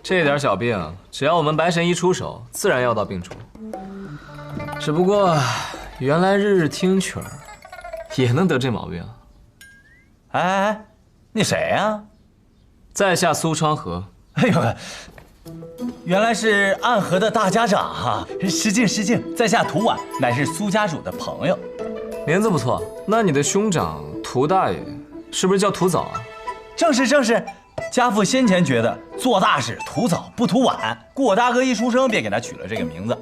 这点小病，只要我们白神医出手，自然药到病除。只不过，原来日日听曲儿，也能得这毛病。哎，你谁呀？在下苏昌河。哎呦，原来是暗河的大家长哈！失敬失敬，在下涂婉，乃是苏家主的朋友。名字不错，那你的兄长涂大爷，是不是叫涂早啊？正是正是。 家父先前觉得做大事图早不图晚，顾我大哥一出生便给他取了这个名字。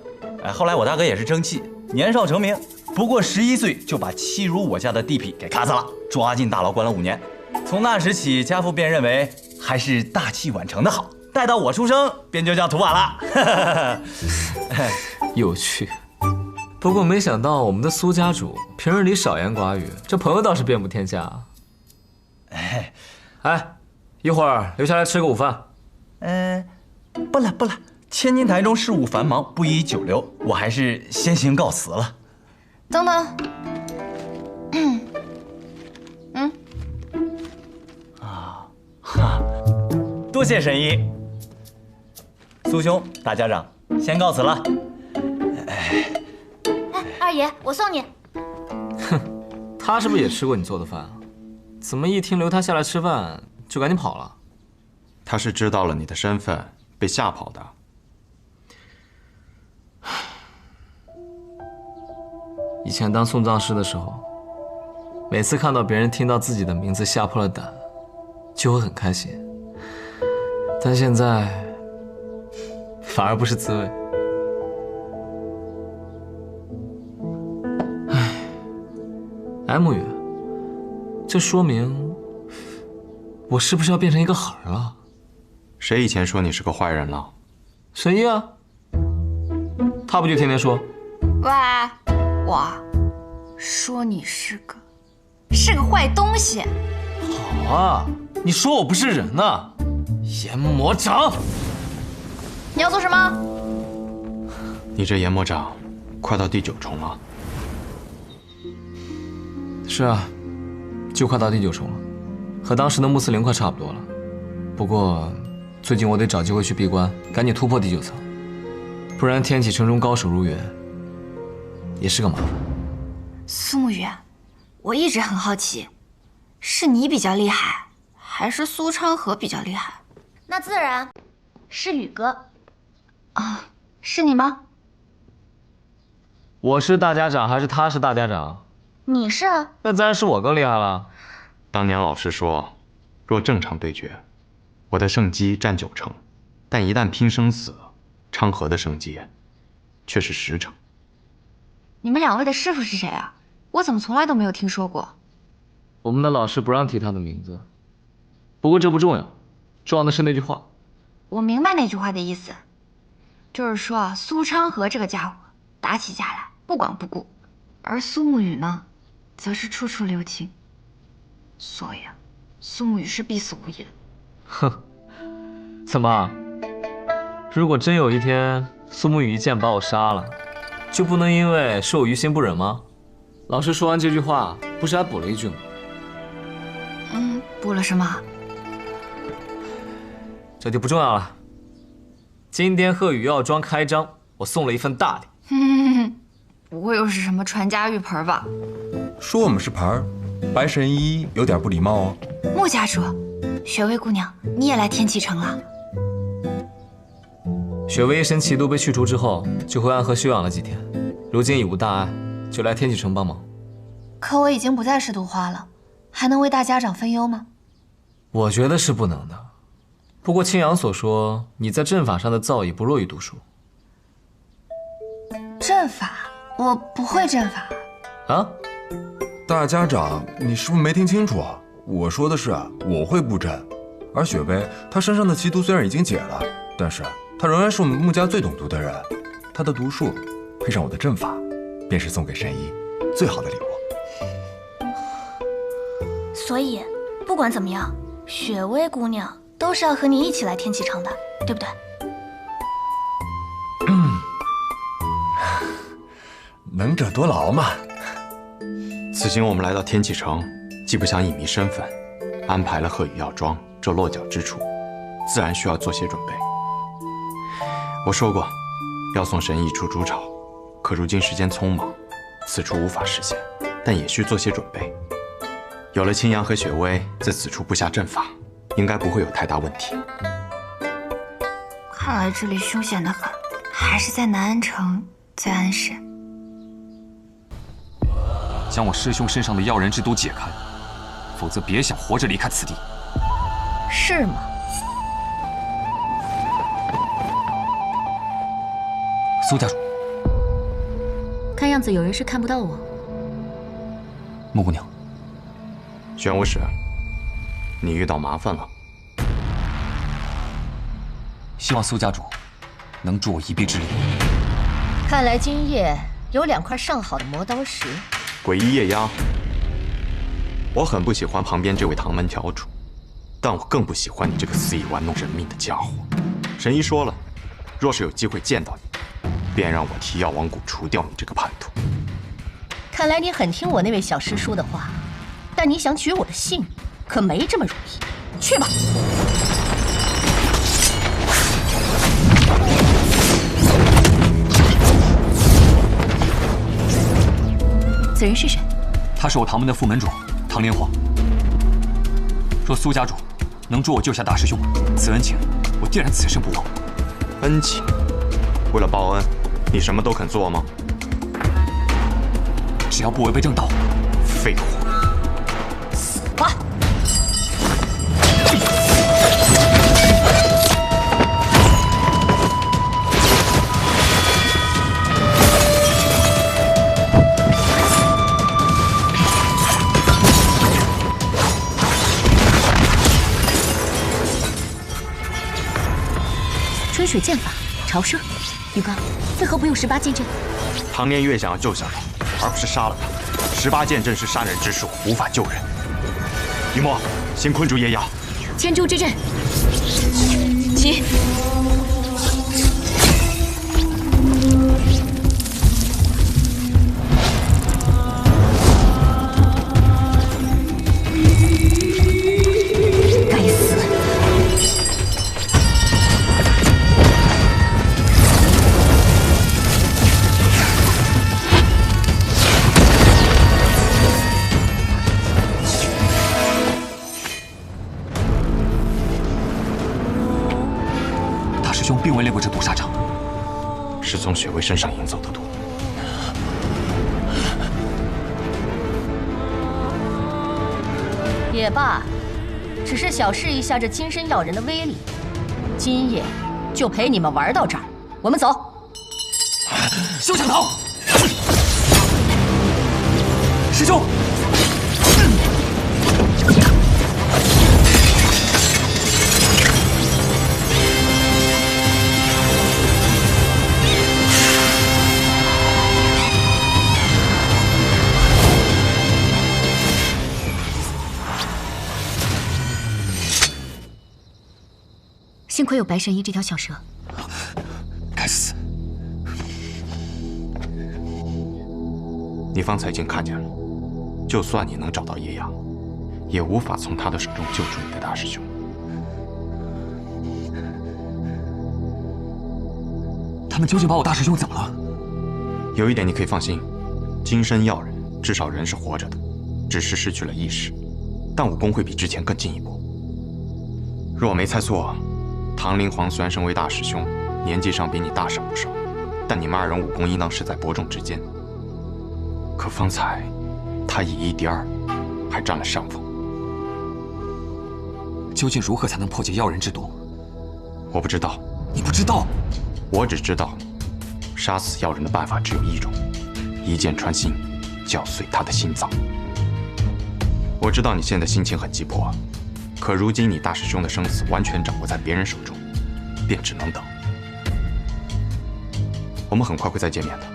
后来我大哥也是争气，年少成名，不过11岁就把欺辱我家的地痞给咔嚓了，抓进大牢关了5年。从那时起，家父便认为还是大器晚成的好，待到我出生，便就叫涂婉了。有趣。不过没想到我们的苏家主平日里少言寡语，这朋友倒是遍布天下。哎。 一会儿留下来吃个午饭。不了，千金台中事务繁忙，不宜久留，我还是先行告辞了。等等，多谢神医。苏兄，大家长，先告辞了。哎，二爷，我送你。哼，他是不是也吃过你做的饭啊？怎么一听留他下来吃饭？ 就赶紧跑了，他是知道了你的身份，被吓跑的。以前当送葬师的时候，每次看到别人听到自己的名字吓破了胆，就会很开心。但现在反而不是滋味。哎，沐雨，这说明。 我是不是要变成一个狠儿了？谁以前说你是个坏人了？神医啊，他不就天天说？喂，我说你是个坏东西。好啊，你说我不是人呐，阎魔掌！你要做什么？你这阎魔掌快到第9重了。是啊，就快到第9重了。 和当时的穆斯林快差不多了，不过最近我得找机会去闭关，赶紧突破第9层，不然天启城中高手如云，也是个麻烦。苏沐雨，我一直很好奇，是你比较厉害，还是苏昌河比较厉害？那自然是宇哥。啊，是你吗？我是大家长还是他是大家长？你是？那自然是我更厉害了。 当年老师说，若正常对决，我的胜机占9成，但一旦拼生死，昌河的胜机却是10成。你们2位的师傅是谁啊？我怎么从来都没有听说过？我们的老师不让提他的名字，不过这不重要，重要的是那句话。我明白那句话的意思，就是说苏昌河这个家伙打起架来不管不顾，而苏沐雨呢，则是处处留情。 所以啊，苏沐雨是必死无疑的。哼，怎么？如果真有一天苏沐雨一剑把我杀了，就不能因为是我于心不忍吗？老师说完这句话，不是还补了一句吗？补了什么？这就不重要了。今天鹤羽药庄开张，我送了一份大礼。不会又是什么传家玉盆吧？说我们是盆儿。 白神医有点不礼貌哦。穆家主，雪薇姑娘，你也来天启城了？雪薇一身奇毒被去除之后，就回暗河休养了几天，如今已无大碍，就来天启城帮忙。可我已经不再是毒花了，还能为大家长分忧吗？我觉得是不能的。不过青阳所说，你在阵法上的造诣不弱于毒术。阵法？我不会阵法。啊？ 大家长，你是不是没听清楚啊？我说的是我会布阵，而雪薇她身上的奇毒虽然已经解了，但是她仍然是我们穆家最懂毒的人。她的毒术配上我的阵法，便是送给神医最好的礼物。所以，不管怎么样，雪薇姑娘都是要和你一起来天启城的，对不对？能者多劳嘛。 此行我们来到天启城，既不想隐秘身份，安排了鹤羽药庄这落脚之处，自然需要做些准备。我说过，要送神医出主朝，可如今时间匆忙，此处无法实现，但也需做些准备。有了青阳和雪薇在此处布下阵法，应该不会有太大问题。看来这里凶险的很，还是在南安城最安适。将我师兄身上的药人之毒解开，否则别想活着离开此地。是吗？苏家主，看样子有人是看不到我。穆姑娘，玄武使，你遇到麻烦了。希望苏家主能助我一臂之力。看来今夜有2块上好的磨刀石。诡异夜鸦，我很不喜欢旁边这位唐门条主，但我更不喜欢你这个肆意玩弄人命的家伙。神医说了，若是有机会见到你，便让我替药王谷除掉你这个叛徒。看来你很听我那位小师叔的话，但你想取我的性命，可没这么容易。去吧。此人是谁？他是我唐门的副门主唐连皇。若苏家主能助我救下大师兄，此恩情我定然此生不忘。恩情？为了报恩，你什么都肯做吗？只要不违背正道。废话。死吧！春水剑法，朝射。宇哥，为何不用18剑阵？唐念月想要救下他，而不是杀了他。18剑阵是杀人之术，无法救人。雨墨，先困住夜鸦。牵住之阵，起。该死！师兄并未练过这毒杀掌，是从雪薇身上引走的毒。也罢，只是小试一下这金身药人的威力。今夜就陪你们玩到这儿，我们走。休想逃！师兄。幸亏有白神医这条小蛇。该死！你方才已经看见了，就算你能找到叶阳，也无法从他的手中救出你的大师兄。他们究竟把我大师兄怎么了？有一点你可以放心，金身药人至少人是活着的，只是失去了意识，但武功会比之前更进一步。若我没猜错，唐灵皇虽然身为大师兄，年纪上比你大上不少，但你们2人武功应当是在伯仲之间。可方才他以1敌2，还占了上风。究竟如何才能破解药人之毒？我不知道。你不知道？我只知道，杀死药人的办法只有一种，一剑穿心，绞碎他的心脏。我知道你现在心情很急迫，可如今你大师兄的生死完全掌握在别人手中，便只能等。我们很快会再见面的。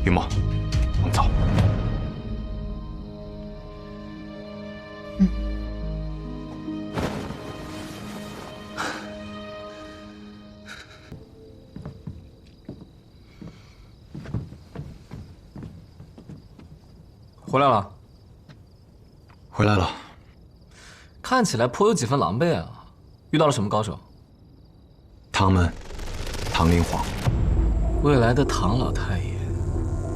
雨墨，我们走。回来了。回来了。看起来颇有几分狼狈啊！遇到了什么高手？唐门，唐灵皇，未来的唐老太爷，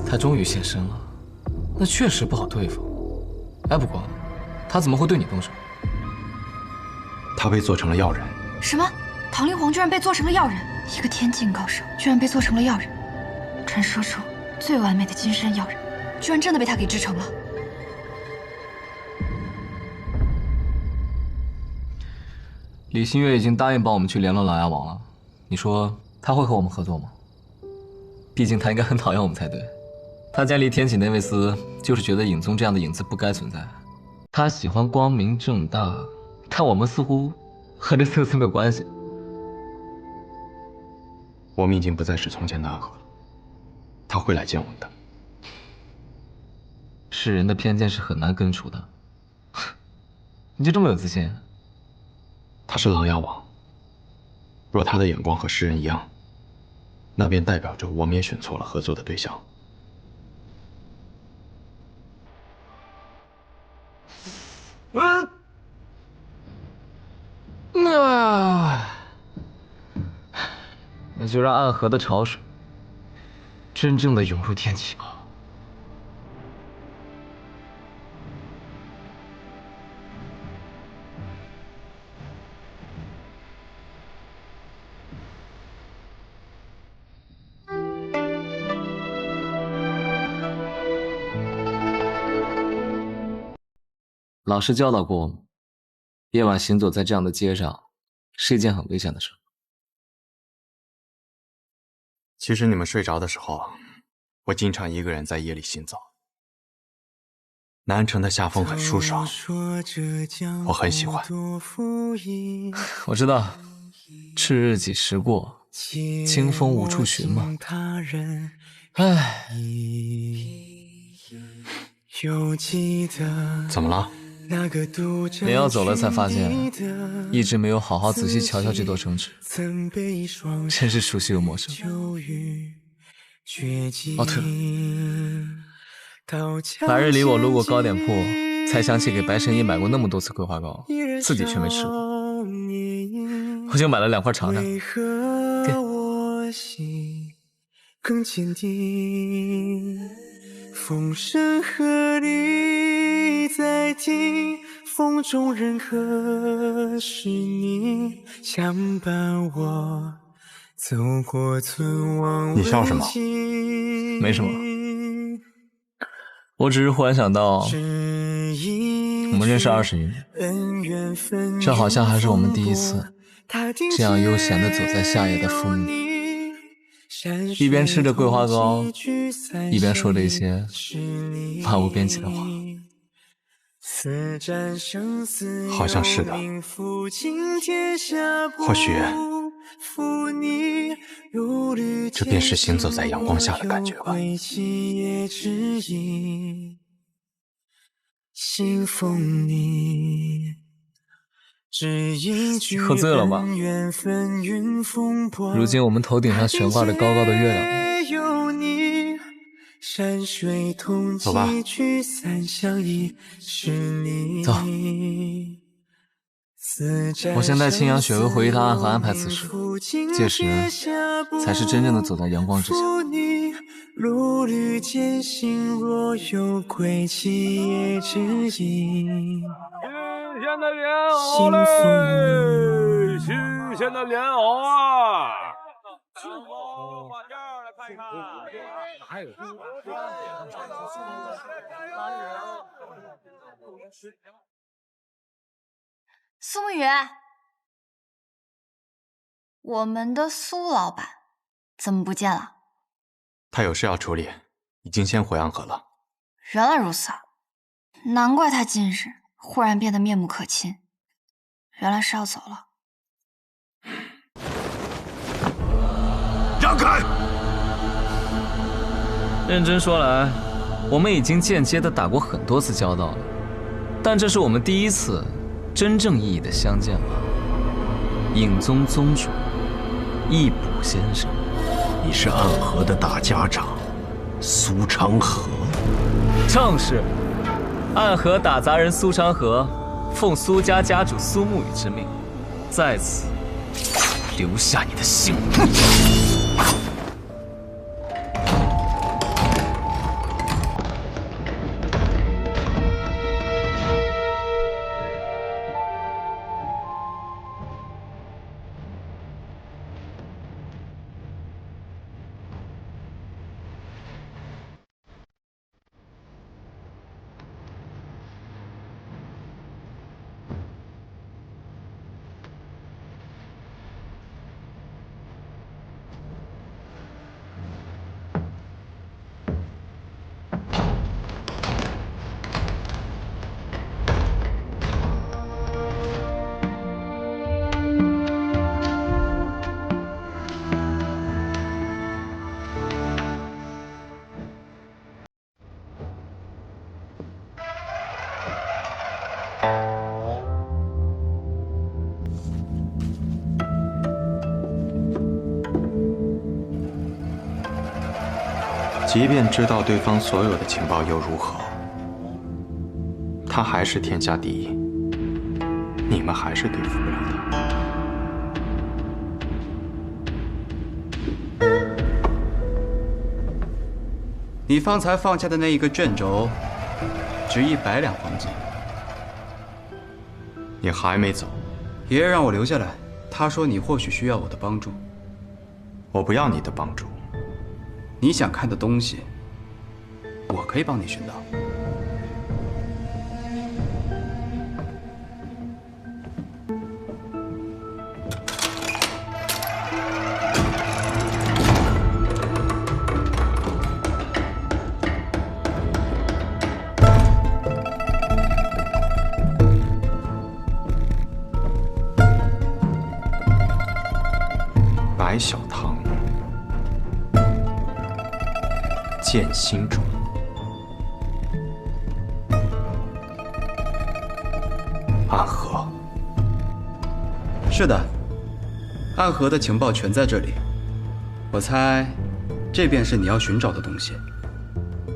他终于现身了，那确实不好对付。哎，不过，他怎么会对你动手？他被做成了药人。什么？唐灵皇居然被做成了药人？一个天境高手，居然被做成了药人？传说中最完美的金山药人，居然真的被他给制成了。李新月已经答应帮我们去联络琅琊王了，你说他会和我们合作吗？毕竟他应该很讨厌我们才对。他建立天启内卫司，就是觉得影宗这样的影子不该存在。他喜欢光明正大，但我们似乎和这四个字没有关系。我们已经不再是从前的暗河了，他会来见我们的。世人的偏见是很难根除的，你就这么有自信？他是琅琊王，若他的眼光和世人一样，那便代表着我们也选错了合作的对象。那就让暗河的潮水真正的涌入天启吧。老师教导过我们，夜晚行走在这样的街上是一件很危险的事。其实你们睡着的时候，我经常一个人在夜里行走。南城的夏风很舒爽，我很喜欢。我知道，赤日几时过，清风无处寻嘛。唉，怎么了？连要走了才发现，一直没有好好仔细瞧瞧这座城池，真是熟悉又陌生。哦，对了，白日里我路过糕点铺，才想起给白神医买过那么多次桂花糕，自己却没吃过，我就买了2块尝尝。更坚定，风声鹤唳在听，风中人可是你相伴我走过村望。你笑什么？没什么，我只是忽然想到，我们认识20年，这好像还是我们第一次这样悠闲地走在夏夜的枫林。一边吃着桂花糕，一边说着一些漫无边际的话。好像是的，或许这便是行走在阳光下的感觉吧。你喝醉了吗？如今我们头顶上悬挂着高高的月亮。走吧。走。我先带青阳、雪薇回一趟暗河安排此事，届时才是真正的走在阳光之下。路履艰辛，若有归期也指引。新鲜的莲藕嘞！新鲜的莲藕啊！往这儿来看一看。还有苏沐雨，我们的苏老板怎么不见了？他有事要处理，已经先回暗河了。原来如此，难怪他近日忽然变得面目可亲，原来是要走了。让开！认真说来，我们已经间接的打过很多次交道了，但这是我们第一次真正意义的相见吧。影宗宗主，易卜先生，你是暗河的大家长，苏昌河。正是。暗河打杂人苏昌河，奉苏家家主苏沐雨之命，在此留下你的姓名。即便知道对方所有的情报又如何？他还是天下第一，你们还是对付不了他。你方才放下的那一个卷轴，值100两黄金。你还没走？爷爷让我留下来，他说你或许需要我的帮助。我不要你的帮助。你想看的东西，我可以帮你寻到。白小堂。剑心种，暗河。是的，暗河的情报全在这里。我猜，这便是你要寻找的东西。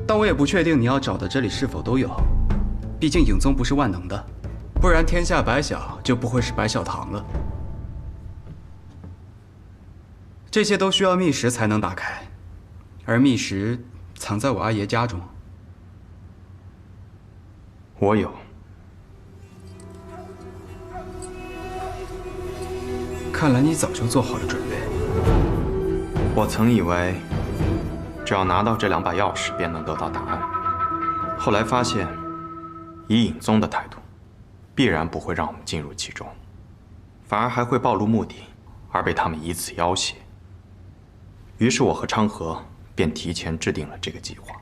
但我也不确定你要找的这里是否都有，毕竟影宗不是万能的，不然天下白小就不会是白小堂了。这些都需要密石才能打开，而密石藏在我阿爷家中。我有。看来你早就做好了准备。我曾以为，只要拿到这2把钥匙便能得到答案。后来发现，以影宗的态度，必然不会让我们进入其中，反而还会暴露目的，而被他们以此要挟。于是我和昌河便提前制定了这个计划。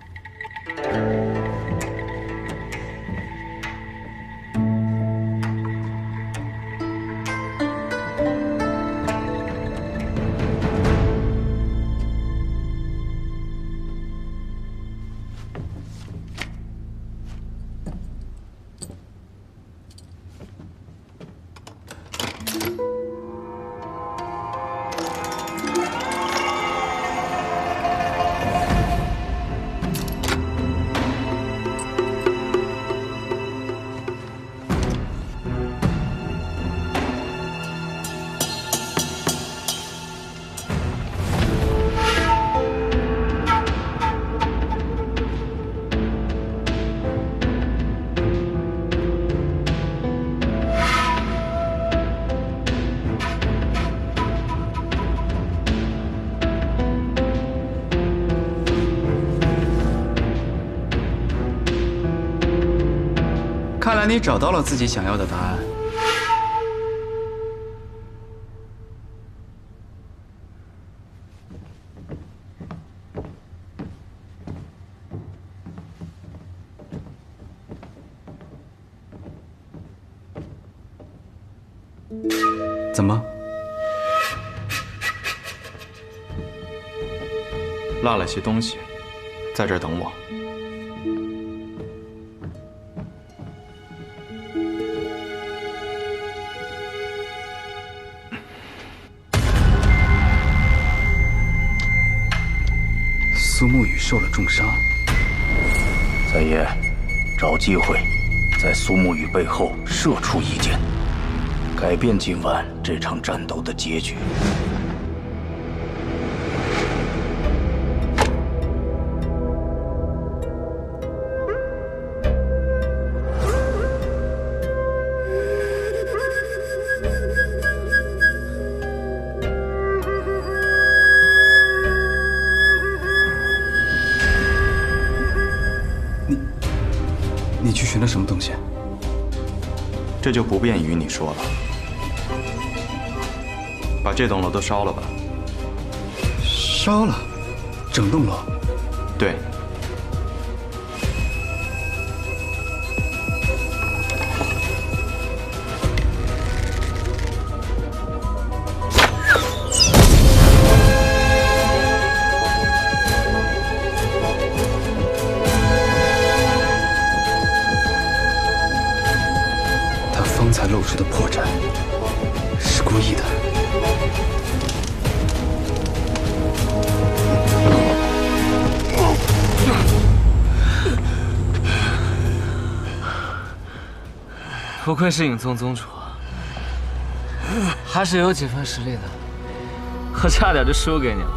看来你找到了自己想要的答案。怎么？落了些东西，在这儿等我。苏沐雨受了重伤。三爷，找机会在苏沐雨背后射出一箭，改变今晚这场战斗的结局。你去寻了什么东西？这就不便与你说了。把这栋楼都烧了吧。烧了，整栋楼。对。方才露出的破绽，是故意的。不愧是影宗宗主，还是有几分实力的。我差点就输给你了。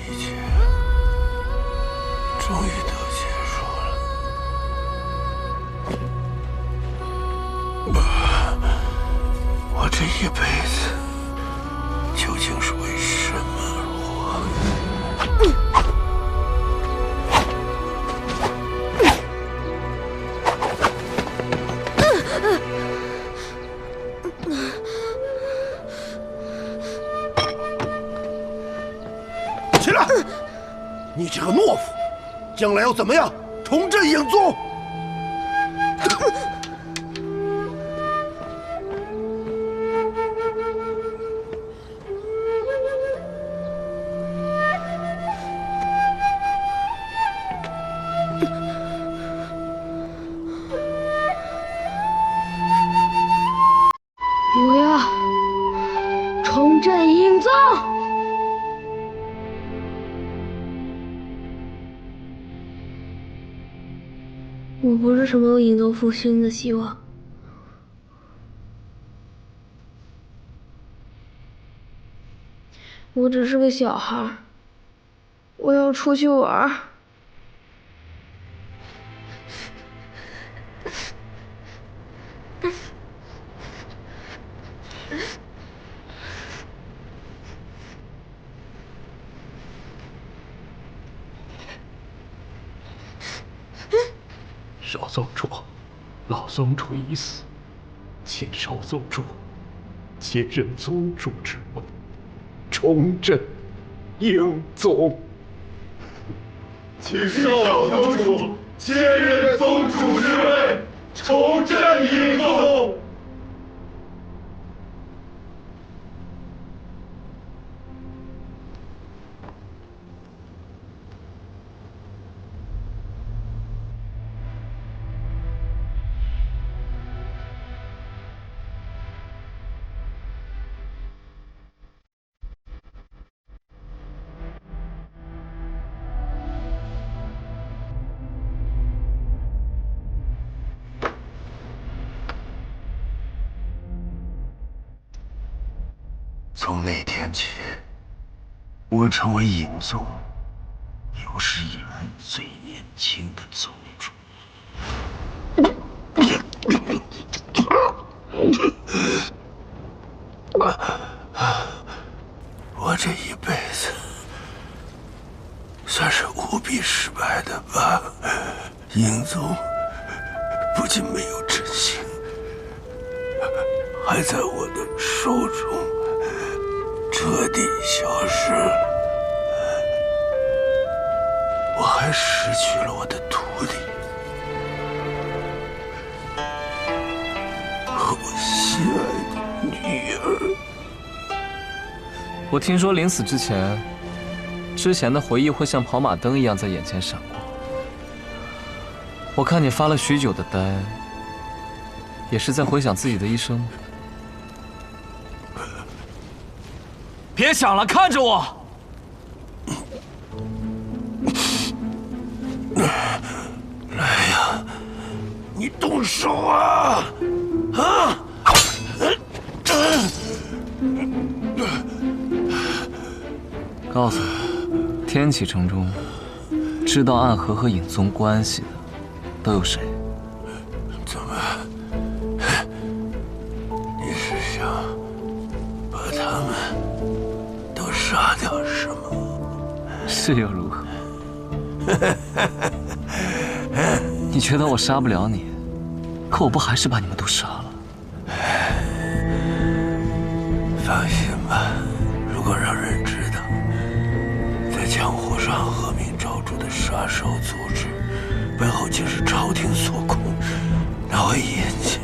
一切终于都结束了。我这一辈子究竟是为什么而活？起来！你这个懦夫，将来要怎么样重振影宗？我要重振影宗。我不是什么有影宗复兴的希望，我只是个小孩，我要出去玩。少宗主，老宗主已死，请少宗主接任宗主之位，重振影宗。请少宗主接任宗主之位，重振影宗。从那天起，我成为影宗有史以来最年轻的宗主。我这一辈子算是无比失败的吧？影宗不仅没有振兴，还在我的手中彻底消失了。我还失去了我的徒弟和我心爱的女儿。我听说临死之前的回忆会像跑马灯一样在眼前闪过。我看你发了许久的呆，也是在回想自己的一生吗？别想了，看着我。来呀，你动手啊！啊！告诉我，天启城中知道暗河和影宗关系的都有谁？怎么？你是想把他们都杀掉是吗？是又如何？你觉得我杀不了你，可我不还是把你们都杀了？放心吧，如果让人知道，在江湖上恶名昭著的杀手组织背后竟是朝廷所控，那会引起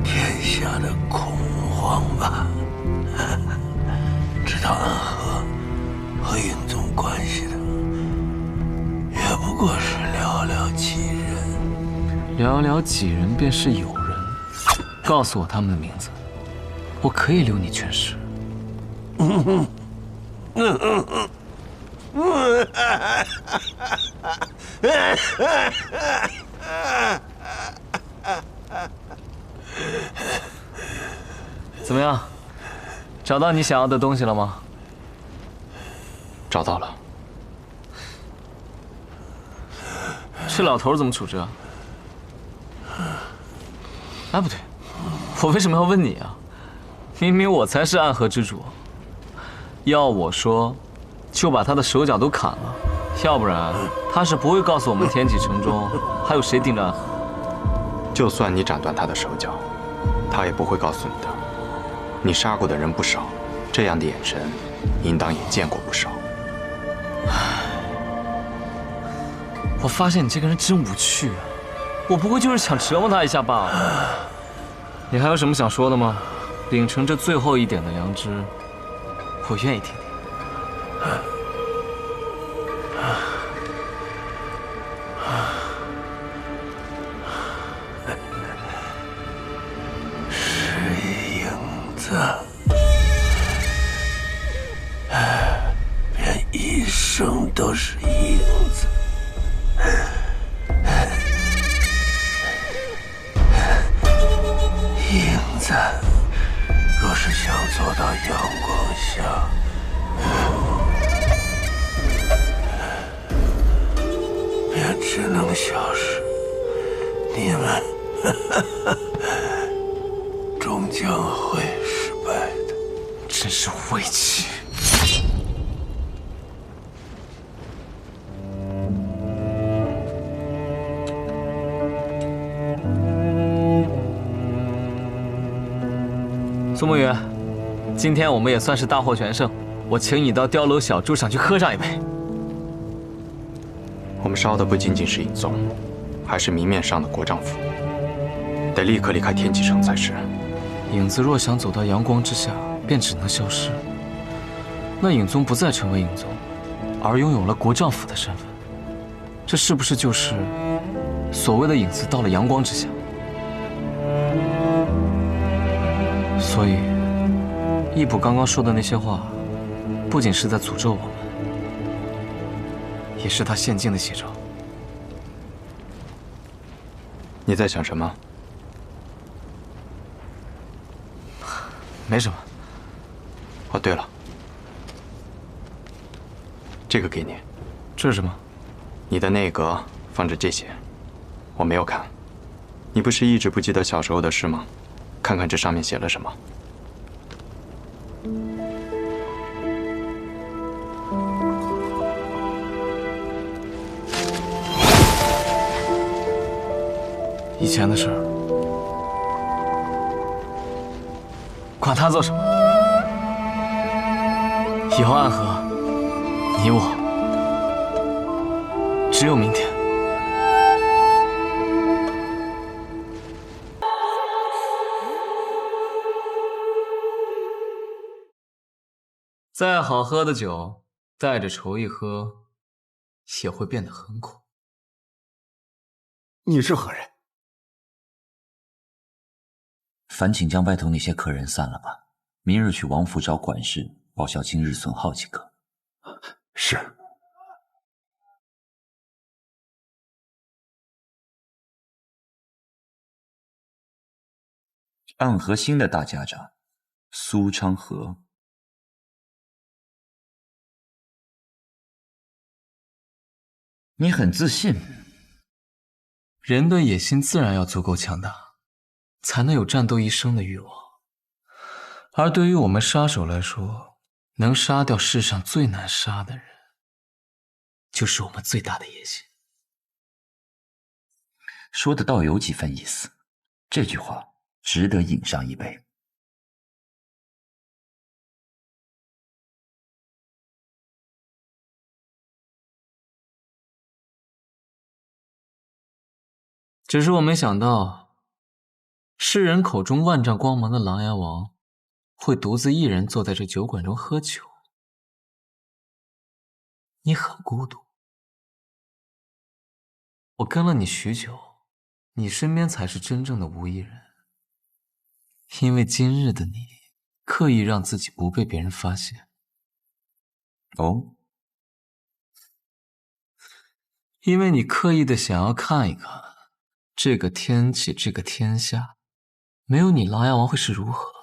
天下的恐慌吧？知道暗河和影宗关系的，也不过是寥寥几人。寥寥几人便是友人。告诉我他们的名字，我可以留你全尸。怎么样？找到你想要的东西了吗？找到了。这老头怎么处置啊？哎，不对，我为什么要问你啊？明明我才是暗河之主，要我说，就把他的手脚都砍了，要不然他是不会告诉我们天启城中还有谁盯着暗河。就算你斩断他的手脚，他也不会告诉你的。你杀过的人不少，这样的眼神，应当也见过不少。我发现你这个人真无趣啊！我不过就是想折磨他一下罢了。你还有什么想说的吗？秉承这最后一点的良知，我愿意听听。是影子，便一生都是影子。影子，若是想走到阳光下，便只能消失。你们终将会失败的。真是无畏气！苏沐雨，今天我们也算是大获全胜，我请你到碉楼小筑上去喝上一杯。我们烧的不仅仅是影宗，还是明面上的国丈府，得立刻离开天启城才是。影子若想走到阳光之下，便只能消失。那影宗不再成为影宗，而拥有了国丈府的身份，这是不是就是所谓的影子到了阳光之下？所以，义卜刚刚说的那些话，不仅是在诅咒我们，也是他现今的写照。你在想什么？没什么。哦，对了，这个给你。这是什么？你的内阁放着这些，我没有看。你不是一直不记得小时候的事吗？看看这上面写了什么。以前的事儿，管他做什么。以后暗河，你我只有明天。再好喝的酒，带着愁一喝，也会变得很苦。你是何人？烦请将外头那些客人散了吧，明日去王府找管事报销今日损耗即可。是。暗河新的大家长苏昌河。你很自信。人的野心自然要足够强大，才能有战斗一生的欲望。而对于我们杀手来说，能杀掉世上最难杀的人，就是我们最大的野心。说的倒有几分意思，这句话值得饮上一杯。只是我没想到，世人口中万丈光芒的琅琊王，会独自一人坐在这酒馆中喝酒。你很孤独，我跟了你许久，你身边才是真正的无一人。因为今日的你，刻意让自己不被别人发现。哦，因为你刻意的想要看一看。这个天气，这个天下，没有你，琅琊王会是如何？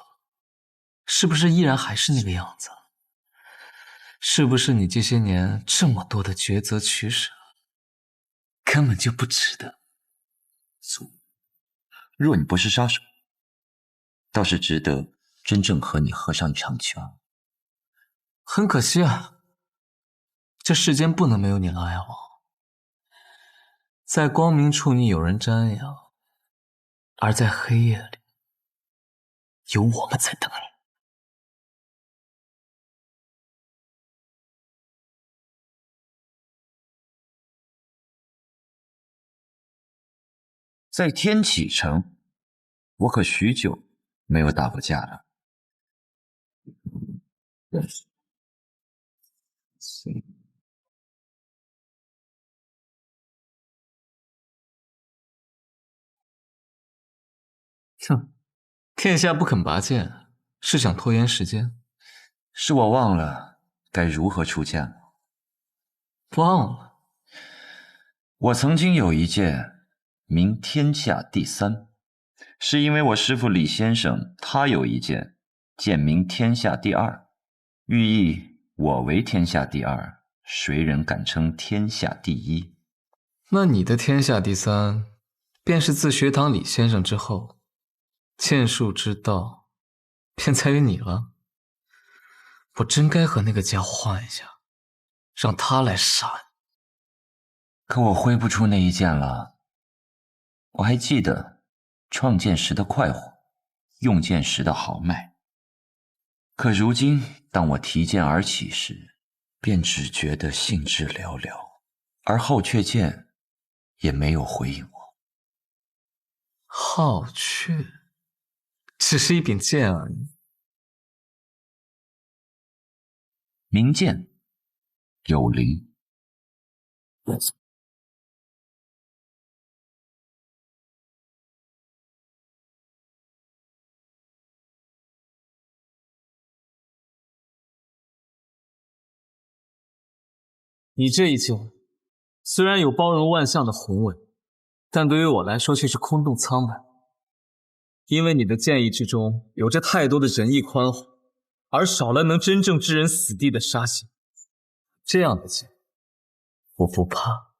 是不是依然还是那个样子？是不是你这些年这么多的抉择取舍，根本就不值得？若你不是杀手，倒是值得真正和你喝上一场酒。很可惜啊，这世间不能没有你，琅琊王。在光明处你有人瞻仰，而在黑夜里，有我们在等你。在天启城，我可许久没有打过架了。哼，天下不肯拔剑，是想拖延时间？是我忘了该如何出剑了。忘了？我曾经有一剑名天下第三，是因为我师父李先生他有一剑剑名天下第二，寓意我为天下第二，谁人敢称天下第一？那你的天下第三，便是自学堂李先生之后，剑术之道便在于你了。我真该和那个家伙换一下，让他来杀你。可我挥不出那一剑了。我还记得创剑时的快活，用剑时的豪迈。可如今当我提剑而起时，便只觉得兴致寥寥，而浩阙剑也没有回应我。浩阙只是一柄剑而已。明剑有灵。你这一剑虽然有包容万象的宏伟，但对于我来说却是空洞苍白。因为你的剑意之中有着太多的仁义宽宏，而少了能真正置人死地的杀心。这样的剑，我不怕。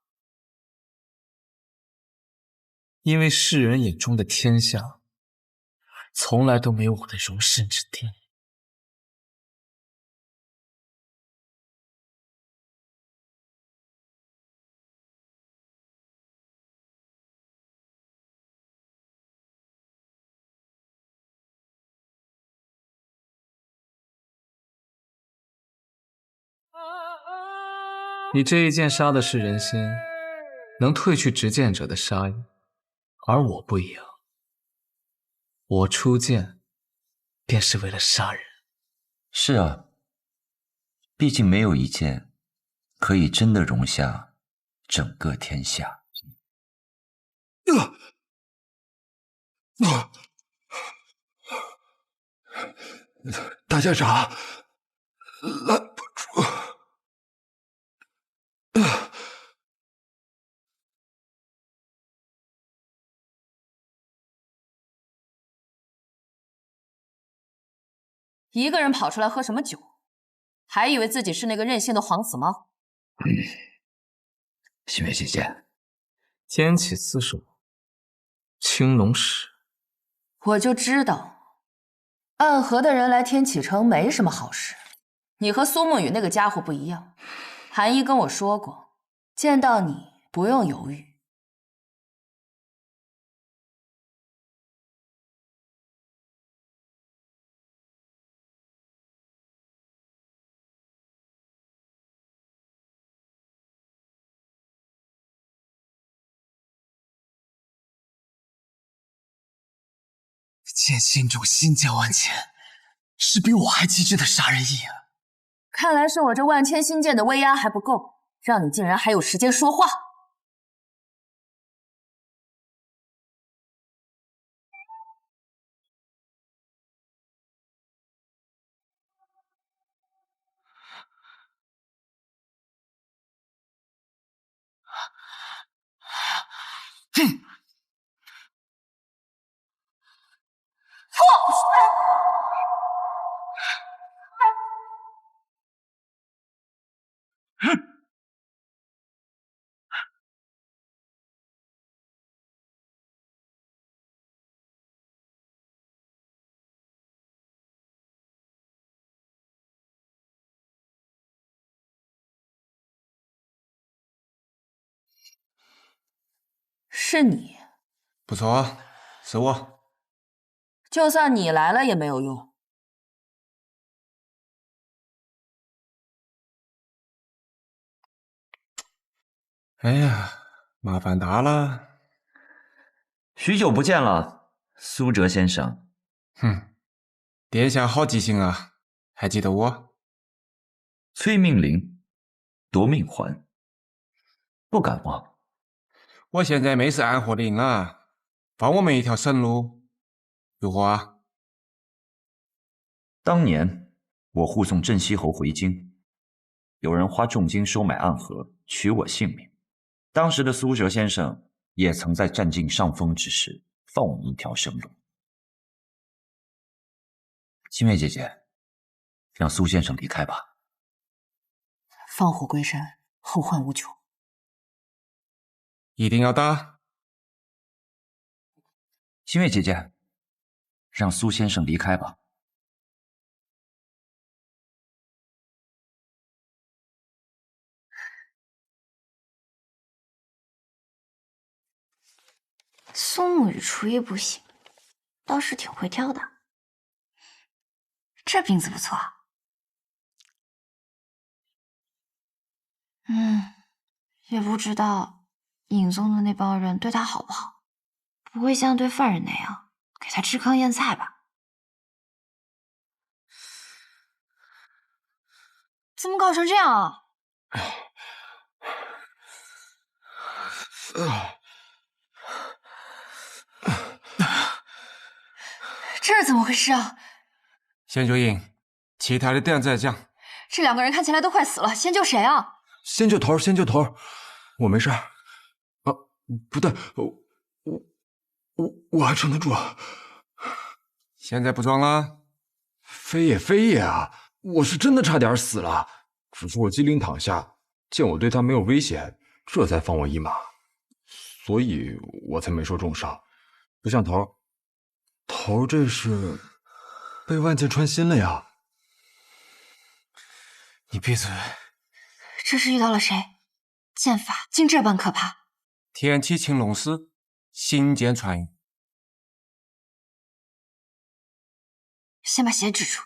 因为世人眼中的天下，从来都没有我的容身之地。你这一剑杀的是人心，能褪去执剑者的杀意，而我不一样，我出剑便是为了杀人。是啊，毕竟没有一剑可以真的容下整个天下。大家长，拦不住。一个人跑出来喝什么酒？还以为自己是那个任性的黄死猫？心月姐姐，天启四手，青龙使。我就知道，暗河的人来天启城没什么好事。你和苏沐雨那个家伙不一样，韩一跟我说过，见到你不用犹豫。见信主心价万千，是比我还机智的杀人役啊！看来是我这万千星剑的威压还不够，让你竟然还有时间说话。哼！是你，不错，是我。就算你来了也没有用。哎呀，麻烦大了。许久不见了，苏哲先生。哼，殿下好记性啊，还记得我？催命铃，夺命环，不敢忘。我现在没是暗河令啊，放我们一条生路，如何啊？当年我护送镇西侯回京，有人花重金收买暗河，取我性命。当时的苏哲先生也曾在占尽上风之时放我们一条生路。心月姐姐，让苏先生离开吧。放虎归山，后患无穷。一定要打。心月姐姐，让苏先生离开吧。苏沐雨厨艺不行，倒是挺会挑的。这饼子不错。也不知道尹宗的那帮人对他好不好，不会像对犯人那样给他吃糠咽菜吧？怎么搞成这样啊？这是怎么回事啊？先救尹，其他的等再讲。这两个人看起来都快死了，先救谁啊？先救头，先救头，我没事。啊，不对，我还撑得住。现在不装了？非也啊！我是真的差点死了，只是我机灵躺下，见我对他没有威胁，这才放我一马，所以我才没受重伤。不像头这是被万箭穿心了呀！你闭嘴！这是遇到了谁？剑法竟这般可怕！天启青龙使，心剑穿云。先把鞋指出。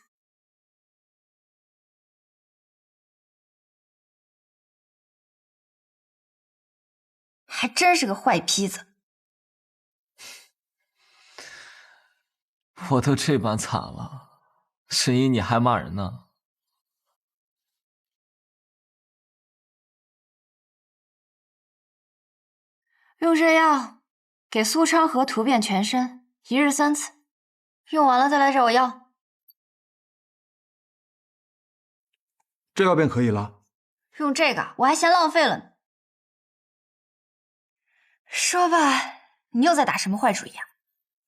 还真是个坏坯子！我都这般惨了，神医你还骂人呢？用这药给苏昌河涂遍全身，1日3次，用完了再来找我要。这药便可以了。用这个我还嫌浪费了呢。说吧，你又在打什么坏主意啊？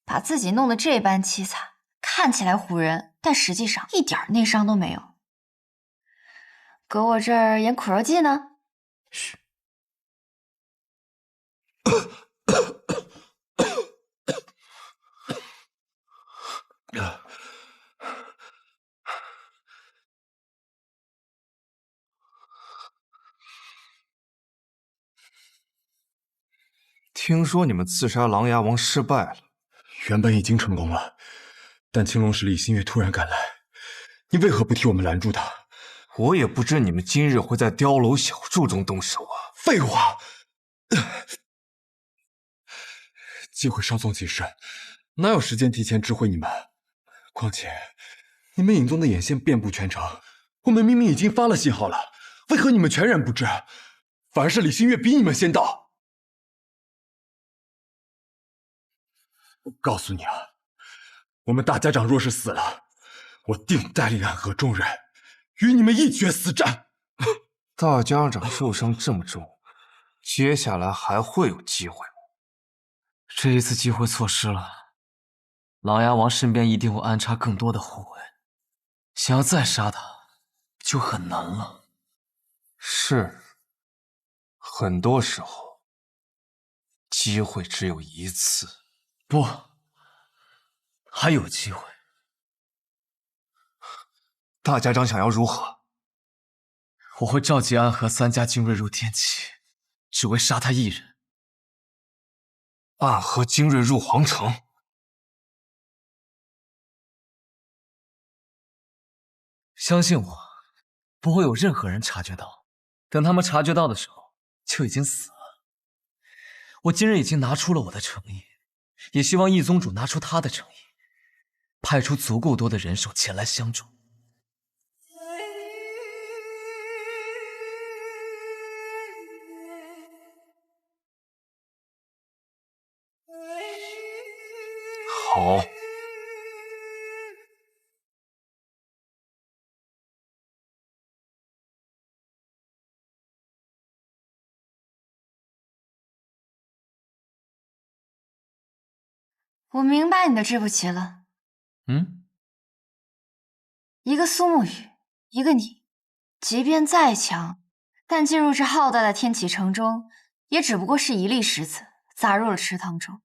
把自己弄得这般凄惨，看看起来唬人，但实际上一点内伤都没有。搁我这儿演苦肉计呢？嘘。听说你们刺杀琅琊王失败了，原本已经成功了，但青龙使李新月突然赶来，你为何不替我们拦住他？我也不知你们今日会在碉楼小筑中动手啊！废话，机会稍纵即逝，哪有时间提前知会你们？况且，你们影宗的眼线遍布全城，我们明明已经发了信号了，为何你们全然不知？反而是李新月比你们先到。我告诉你啊，我们大家长若是死了，我定带领暗河众人与你们一决死战。大家长受伤这么重，接下来还会有机会吗？这一次机会错失了，琅琊王身边一定会安插更多的护卫，想要再杀他就很难了。是，很多时候机会只有一次。不，还有机会。大家长想要如何？我会召集暗河3家精锐入天启，只为杀他一人。暗河精锐入皇城？相信我，不会有任何人察觉到。等他们察觉到的时候，就已经死了。我今日已经拿出了我的诚意，也希望易宗主拿出他的诚意，派出足够多的人手前来相助。好。我明白你的这步棋了。一个苏沐雨，一个你，即便再强，但进入这浩大的天启城中，也只不过是一粒石子砸入了池塘中。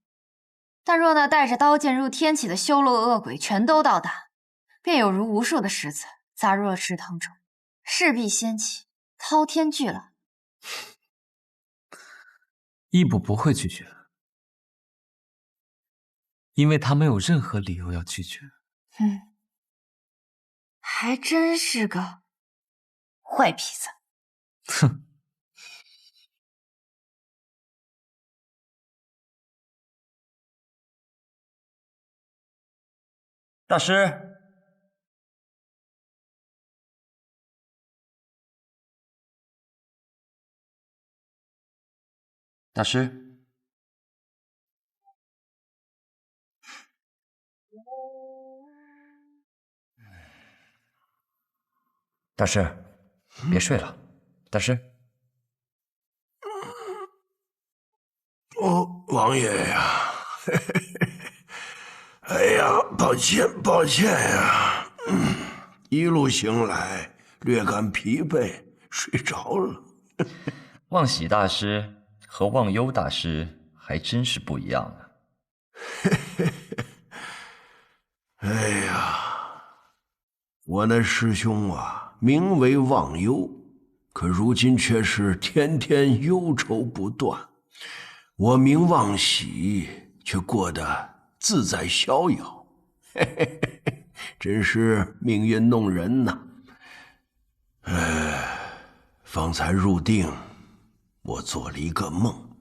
但若那带着刀剑入天启的修罗恶鬼全都到达，便有如无数的石子砸入了池塘中，势必掀起滔天巨浪。义布不会拒绝，因为他没有任何理由要拒绝。还真是个坏痞子。哼。大师，大师，大师，别睡了，大师。王爷呀，哎呀，抱歉呀，一路行来略感疲惫，睡着了。望喜大师和忘忧大师还真是不一样啊。哎呀，我那师兄啊，名为忘忧，可如今却是天天忧愁不断。我名望喜，却过得自在逍遥，真是命运弄人呐！方才入定，我做了一个梦，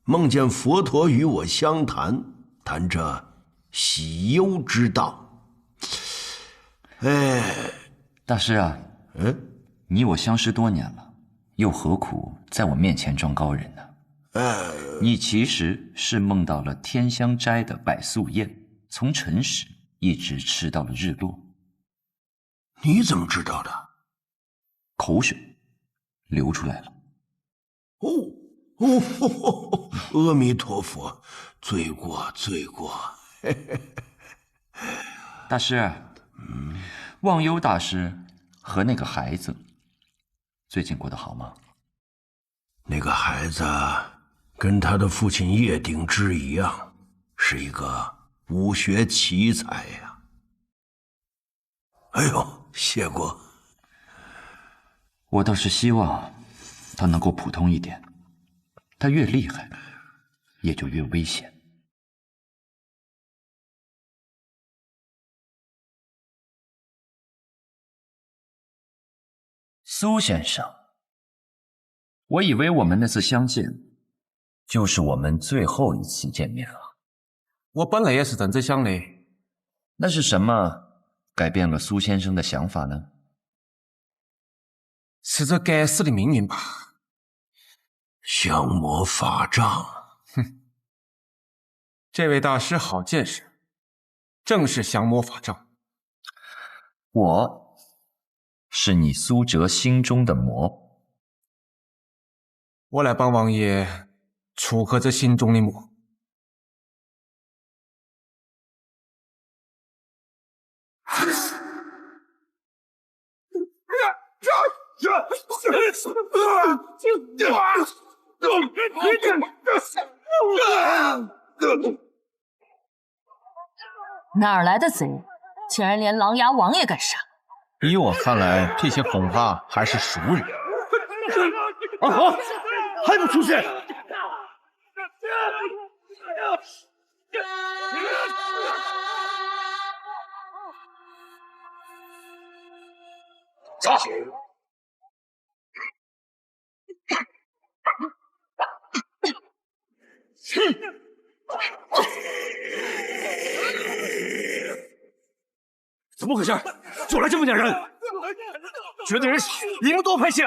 梦见佛陀与我相谈，谈着喜忧之道。大师啊，你我相识多年了，又何苦在我面前装高人呢？你其实是梦到了天香斋的百素宴，从辰时一直吃到了日落。你怎么知道的？口水流出来了。阿弥陀佛，罪过罪过。大师，忘忧大师和那个孩子最近过得好吗？那个孩子跟他的父亲叶鼎之一样，是一个武学奇才呀。哎呦，谢过。我倒是希望他能够普通一点，他越厉害，也就越危险。苏先生，我以为我们那次相见，就是我们最后一次见面了。我本来也是这么想的。那是什么改变了苏先生的想法呢？是这该死的命运吧。降魔法杖。哼，这位大师好见识，正是降魔法杖。我是你苏哲心中的魔，我来帮王爷除克这心中的魔。哪儿来的贼，竟然连琅琊王也敢杀！依我看来，这些恐怕还是熟人。二和，还不出去！杀！怎么回事？就来这么点人？绝对是你们多派些。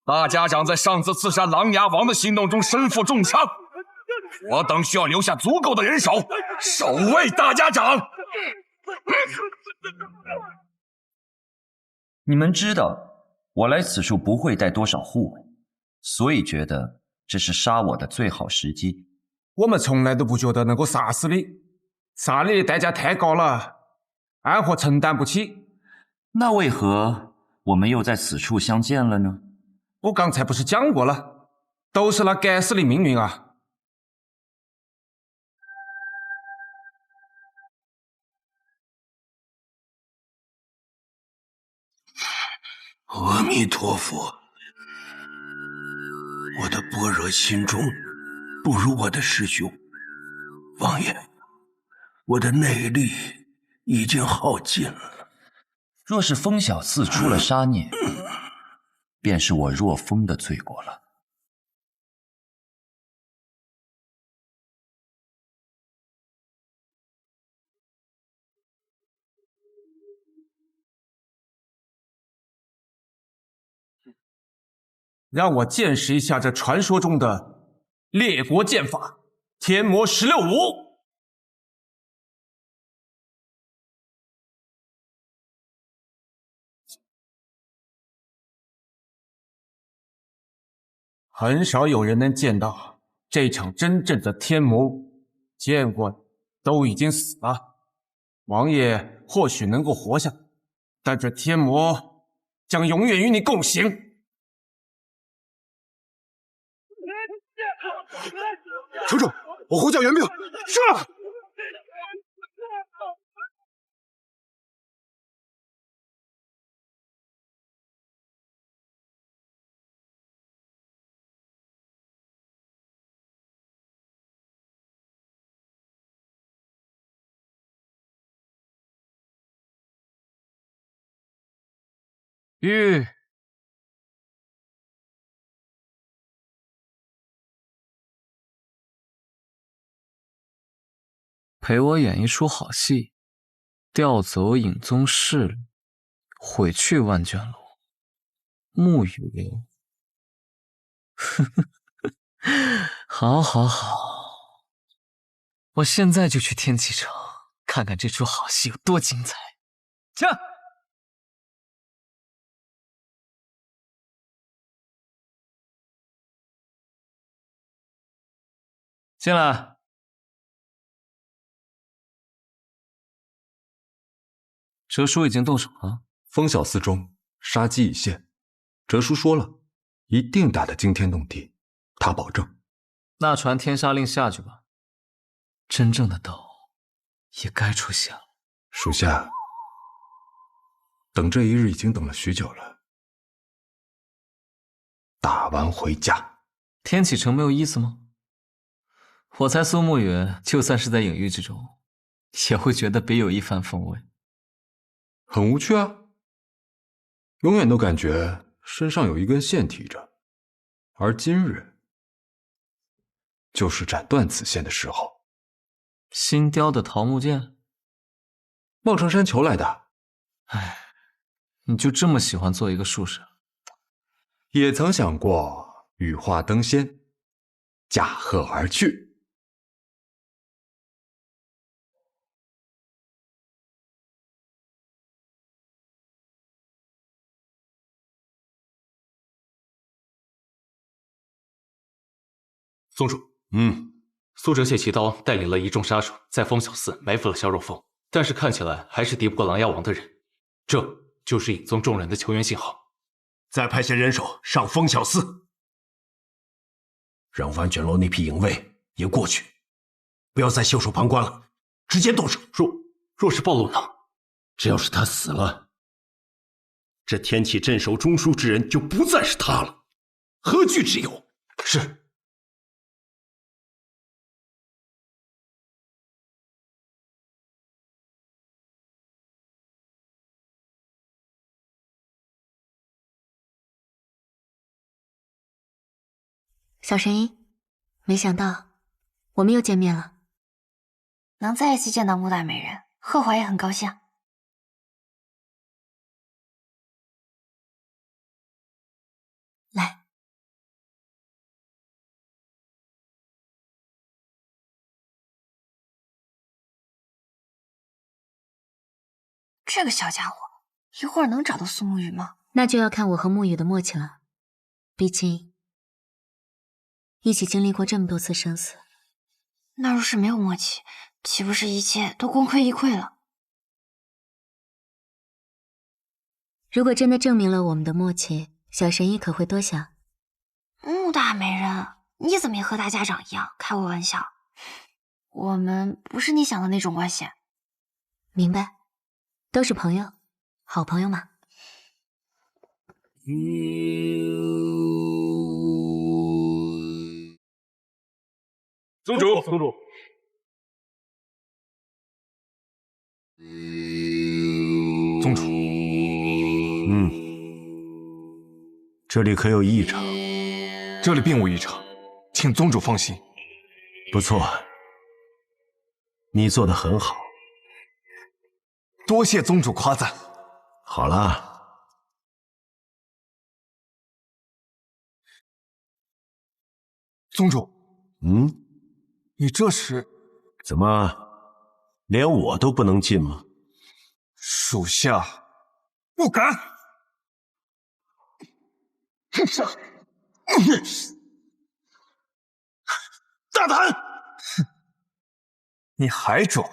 大家长在上次刺杀琅琊王的行动中身负重伤，我等需要留下足够的人手守卫大家长。你们知道我来此处不会带多少护卫，所以觉得这是杀我的最好时机。我们从来都不觉得能够杀死你，杀你的代价太高了，安和承担不起。那为何我们又在此处相见了呢？我刚才不是讲过了，都是那该死的命运啊！阿弥陀佛，我的般若心中不如我的师兄。王爷，我的内力已经耗尽了。若是风小寺出了杀孽，便是我若风的罪过了。让我见识一下这传说中的列国剑法——天魔16舞。很少有人能见到这场真正的天魔舞，见过都已经死了。王爷或许能够活下来，但这天魔将永远与你共刑。城主，我呼叫援兵。是。玉，陪我演一出好戏，调走影宗势力，毁去万卷楼，沐雨流。好，好，好！我现在就去天启城，看看这出好戏有多精彩。驾！进来。哲叔已经动手了。风小寺中杀机已现，哲叔说了，一定打得惊天动地，他保证。那传天杀令下去吧，真正的刀也该出现了。属下等这一日已经等了许久了，打完回家。天启城没有意思吗？我猜苏沐雨就算是在隐喻之中，也会觉得别有一番风味。很无趣啊，永远都感觉身上有一根线提着，而今日就是斩断此线的时候。新雕的桃木剑，孟城山求来的。唉，你就这么喜欢做一个术士？也曾想过羽化登仙，驾鹤而去。宗主，苏哲借奇刀带领了一众杀手，在风小寺埋伏了萧若风，但是看起来还是敌不过琅琊王的人，这就是引宗众人的求援信号。再派些人手上风小寺，让万卷楼那批营卫也过去，不要再袖手旁观了，直接动手。若是暴露呢？只要是他死了，这天启镇守中枢之人就不再是他了，何惧之有？是。小神医，没想到我们又见面了。能再一次见到穆大美人，贺华也很高兴。来，这个小家伙一会儿能找到苏沐雨吗？那就要看我和沐雨的默契了。毕竟一起经历过这么多次生死。那若是没有默契，岂不是一切都功亏一篑了？如果真的证明了我们的默契，小神医可会多想。穆大美人，你怎么也和大家长一样开我玩笑？我们不是你想的那种关系。明白，都是朋友，好朋友嘛。宗主，宗主，宗主，这里可有异常？这里并无异常，请宗主放心。不错，你做得很好，多谢宗主夸赞。好了，宗主，你这是怎么，连我都不能进吗？属下不敢。大胆！你还装？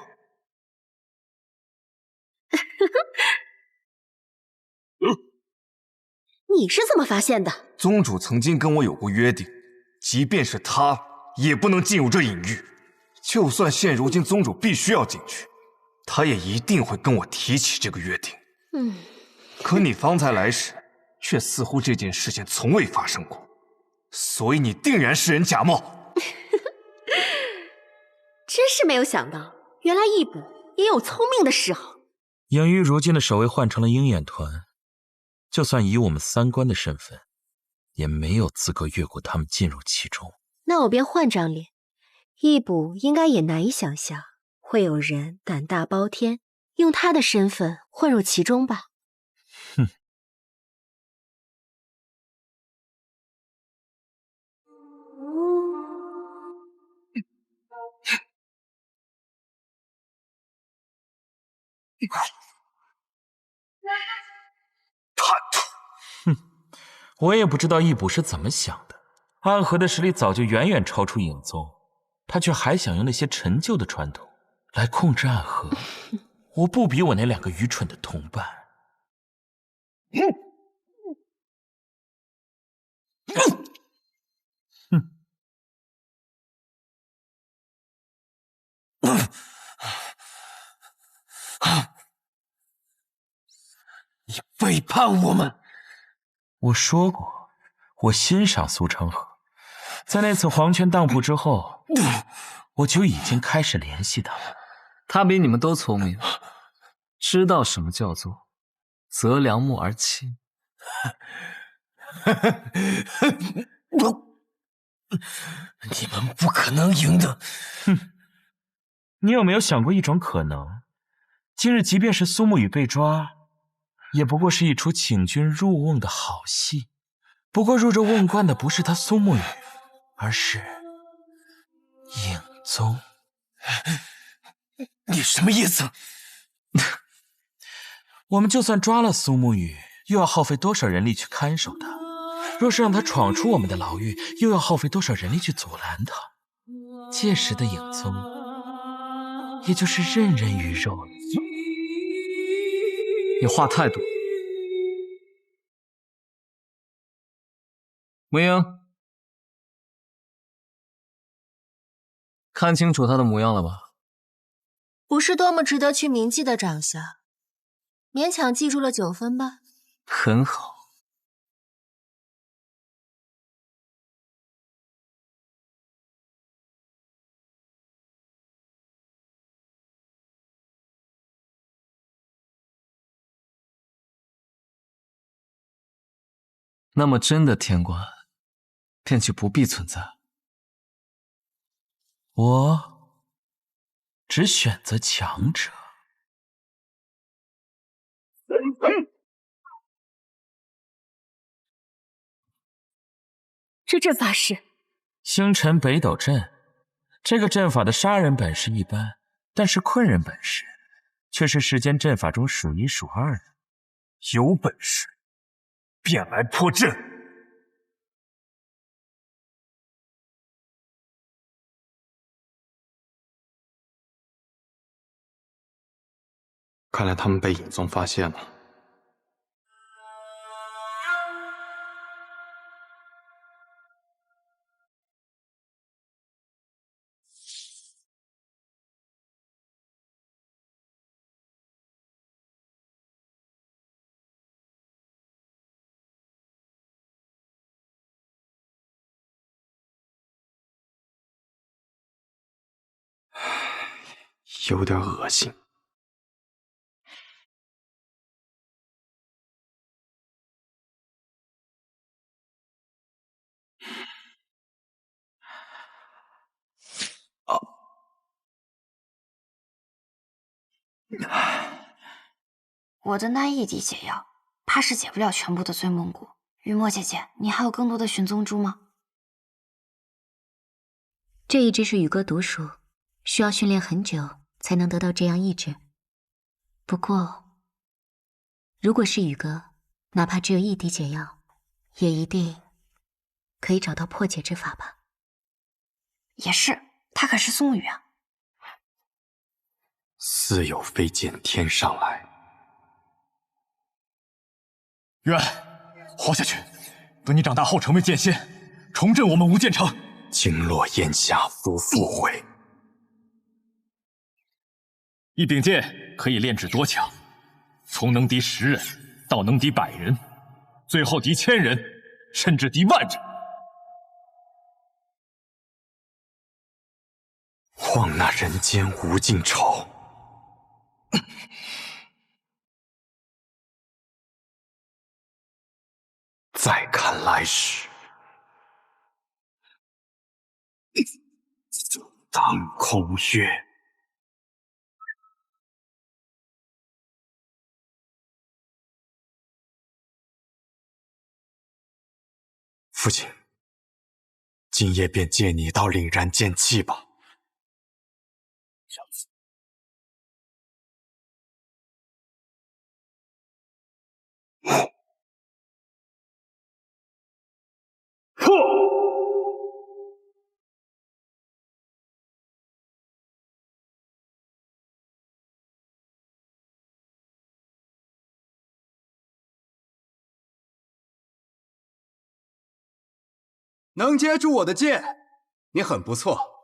你是怎么发现的？宗主曾经跟我有过约定，即便是他，也不能进入这隐域。就算现如今宗主必须要进去，他也一定会跟我提起这个约定。可你方才来时，却似乎这件事情从未发生过，所以你定然是人假冒。真是没有想到，原来义捕也有聪明的时候。隐域如今的守卫换成了鹰眼团，就算以我们三官的身份，也没有资格越过他们进入其中。那我便换张脸，义捕应该也难以想象会有人胆大包天，用他的身份混入其中吧。哼。叛徒！哼，我也不知道义捕是怎么想的。暗河的实力早就远远超出影宗，他却还想用那些陈旧的传统来控制暗河。我不比我那2个愚蠢的同伴。你背叛我们！我说过，我欣赏苏昌河，在那次黄泉当铺之后，我就已经开始联系他了。他比你们都聪明，知道什么叫做择良木而栖。你们不可能赢的。哼，你有没有想过一种可能？今日即便是苏沐雨被抓，也不过是一出请君入瓮的好戏。不过入这瓮关的不是他苏沐雨，而是影宗。你什么意思？我们就算抓了苏沐雨，又要耗费多少人力去看守他？若是让他闯出我们的牢狱，又要耗费多少人力去阻拦他？届时的影宗，也就是任人鱼肉了。你话太多。文英，看清楚他的模样了吧？不是多么值得去铭记的长相，勉强记住了9分吧。很好。那么真的天官，便就不必存在。我只选择强者。这阵法是星辰北斗阵，这个阵法的杀人本事一般，但是困人本事却是世间阵法中数1数2的。有本事便来破阵！看来他们被影宗发现了。有点恶心。我的那一滴解药，怕是解不了全部的醉梦蛊。雨墨姐姐，你还有更多的寻踪珠吗？这一只是宇哥独属，需要训练很久才能得到这样意志。不过，如果是宇哥，哪怕只有1滴解药，也一定可以找到破解之法吧？也是，他可是苏沐雨啊。似有飞剑天上来。渊，活下去，等你长大后成为剑仙，重振我们无剑城。经络咽下不复回。一柄剑可以炼制多强，从能敌10人到能敌100人，最后敌1000人，甚至敌10000人。望那人间无尽愁。再看来时，当空穴。父亲，今夜便借你到凛然剑气吧。能接住我的剑，你很不错。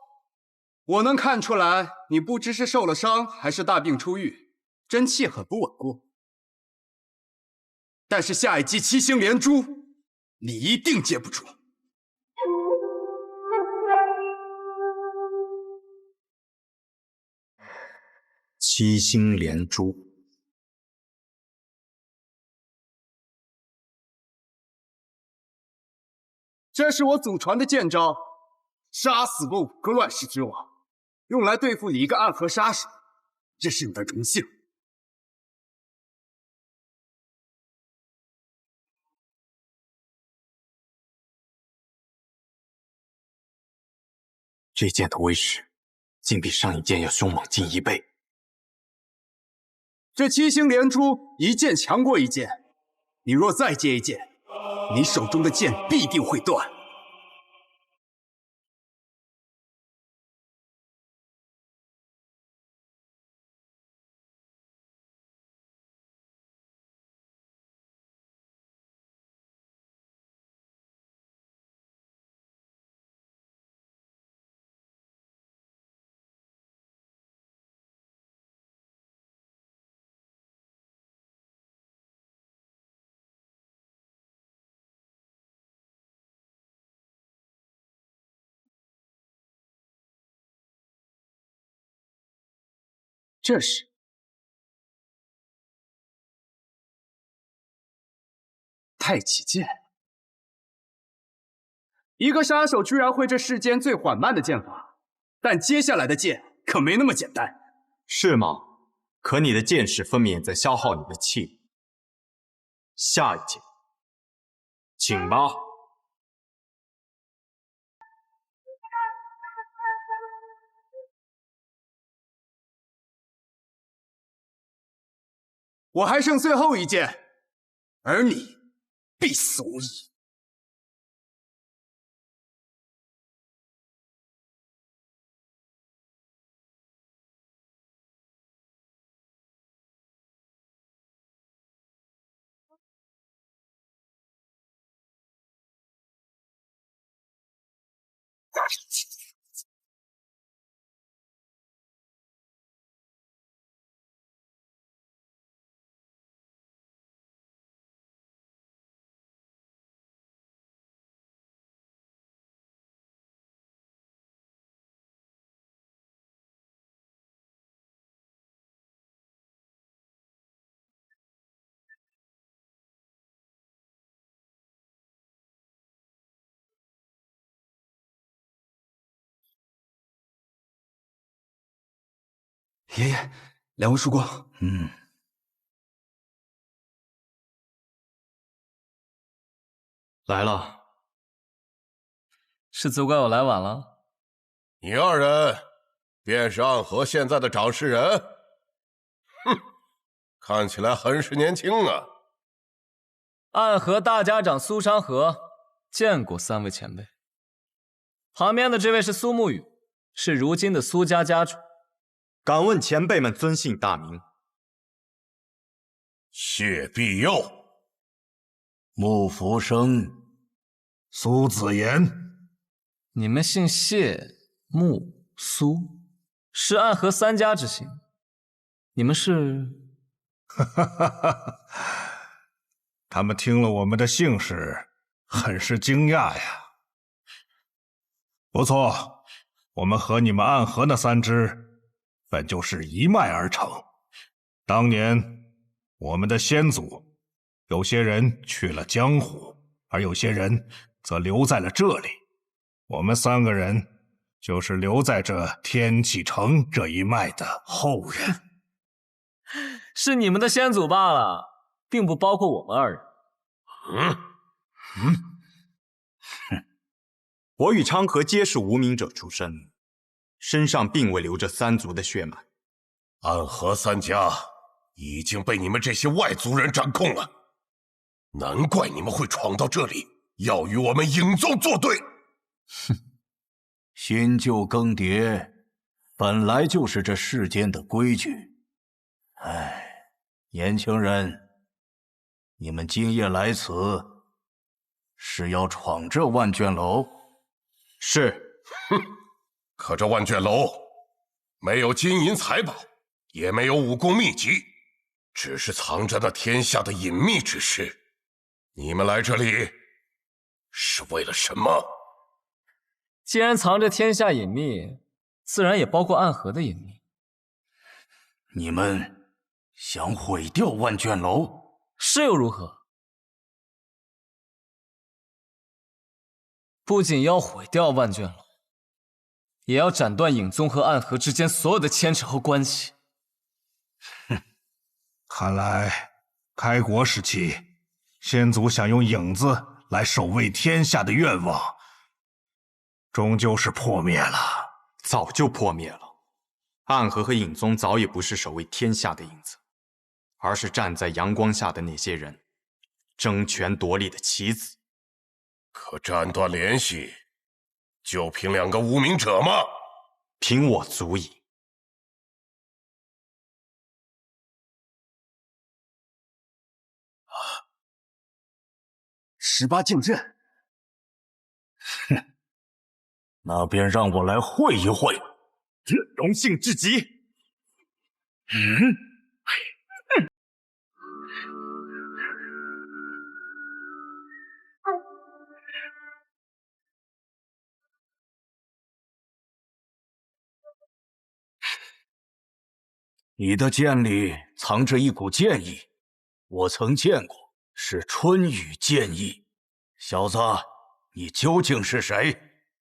我能看出来，你不知是受了伤，还是大病初愈，真气很不稳固。但是下一击七星连珠，你一定接不住。七星连珠，这是我祖传的剑招，杀死过5个乱世之王，用来对付你一个暗河杀手，这是你的荣幸。这剑的威势，竟比上一剑要凶猛近1倍。这七星连珠一剑强过一剑，你若再接一剑，你手中的剑必定会断。这是太极剑，一个杀手居然会这世间最缓慢的剑法，但接下来的剑可没那么简单。是吗？可你的剑势分明也在消耗你的气力。下一剑，请吧。我还剩最后一剑，而你必死无疑。爷爷，两位叔公，来了。是责怪我来晚了？你二人便是暗河现在的掌事人？哼，看起来很是年轻啊。暗河大家长苏山河见过3位前辈。旁边的这位是苏沐雨，是如今的苏家家主。敢问前辈们尊姓大名？谢必佑、穆福生、苏子言。你们姓谢、穆、苏，是暗河3家之姓。你们是？他们听了我们的姓氏，很是惊讶呀。不错，我们和你们暗河那3支本就是一脉而成。当年我们的先祖，有些人去了江湖，而有些人则留在了这里。我们3个人就是留在这天启城这一脉的后人。是你们的先祖罢了，并不包括我们2人。我与昌河皆是无名者出身，身上并未流着3族的血脉。暗河3家已经被你们这些外族人掌控了，难怪你们会闯到这里，要与我们影宗作对。哼，新旧更迭，本来就是这世间的规矩。哎，年轻人，你们今夜来此，是要闯这万卷楼？是。哼，可这万卷楼没有金银财宝，也没有武功秘籍，只是藏着那天下的隐秘之事。你们来这里是为了什么？既然藏着天下隐秘，自然也包括暗河的隐秘。你们想毁掉万卷楼？是又如何？不仅要毁掉万卷楼，也要斩断影宗和暗河之间所有的牵扯和关系。哼，看来开国时期，先祖想用影子来守卫天下的愿望，终究是破灭了。早就破灭了。暗河和影宗早已不是守卫天下的影子，而是站在阳光下的那些人，争权夺利的棋子。可斩断联系，就凭2个无名者吗？凭我足矣。18禁阵，哼，那便让我来会一会。荣幸至极。你的剑里藏着一股剑意，我曾见过，是春雨剑意。小子，你究竟是谁？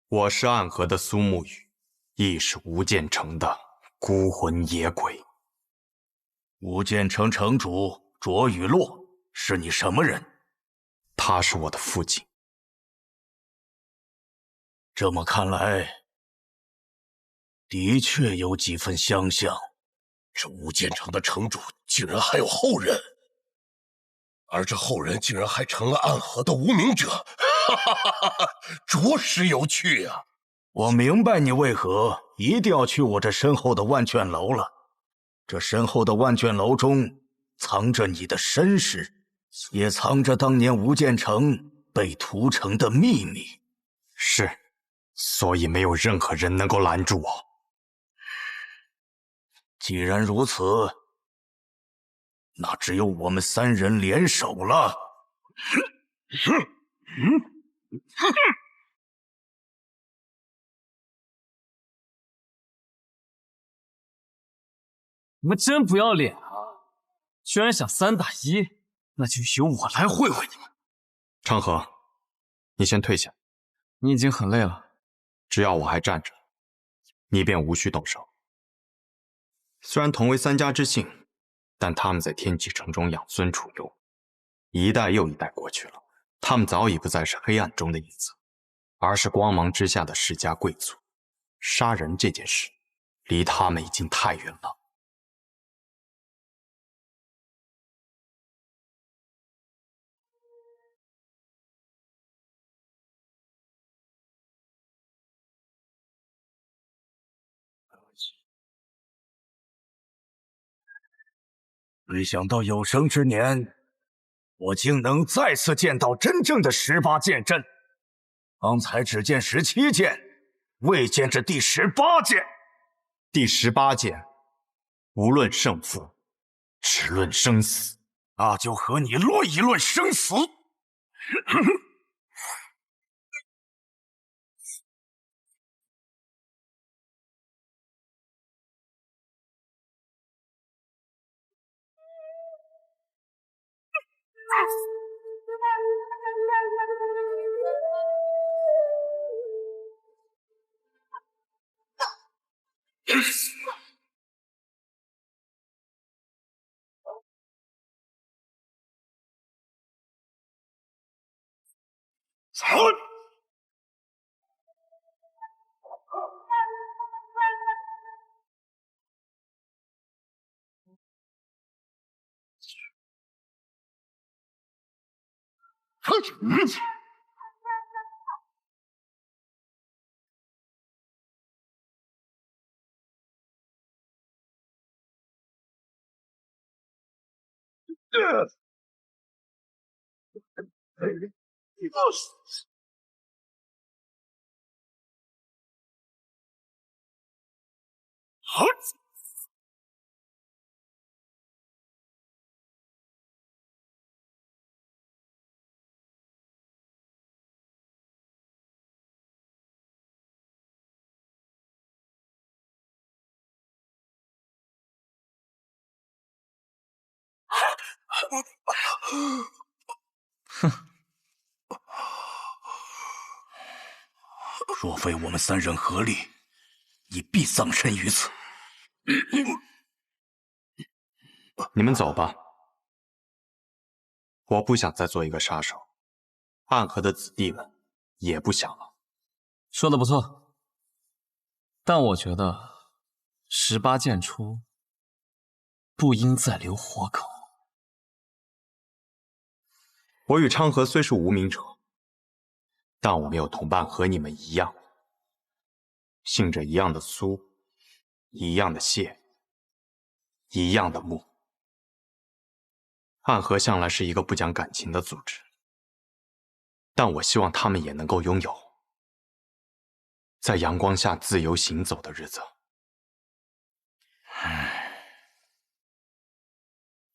我是暗河的苏沐雨，亦是无间城的孤魂野鬼。无间城城主卓雨洛是你什么人？他是我的父亲。这么看来，的确有几分相像。这无间城的城主竟然还有后人，而这后人竟然还成了暗河的无名者，哈哈哈哈，着实有趣啊！我明白你为何一定要去我这身后的万卷楼了。这身后的万卷楼中藏着你的身世，也藏着当年无间城被屠城的秘密。是，所以没有任何人能够拦住我。既然如此，那只有我们3人联手了。你们真不要脸啊！居然想3打1，那就由我来会会你们。长河，你先退下。你已经很累了，只要我还站着，你便无需动手。虽然同为3家之姓，但他们在天启城中养尊处优，一代又一代过去了，他们早已不再是黑暗中的影子，而是光芒之下的世家贵族。杀人这件事，离他们已经太远了。没想到有生之年，我竟能再次见到真正的18剑阵。刚才只见17剑，未见这第18剑。第18剑，无论胜负，只论生死。那就和你论一论生死。若非我们三人合力，你必丧身于此。你们走吧，我不想再做一个杀手，暗河的子弟们也不想了。说的不错，但我觉得18剑出不应再留活口。我与昌河虽是无名者，但我们有同伴和你们一样，姓着一样的苏，一样的谢，一样的穆。暗河向来是一个不讲感情的组织，但我希望他们也能够拥有在阳光下自由行走的日子。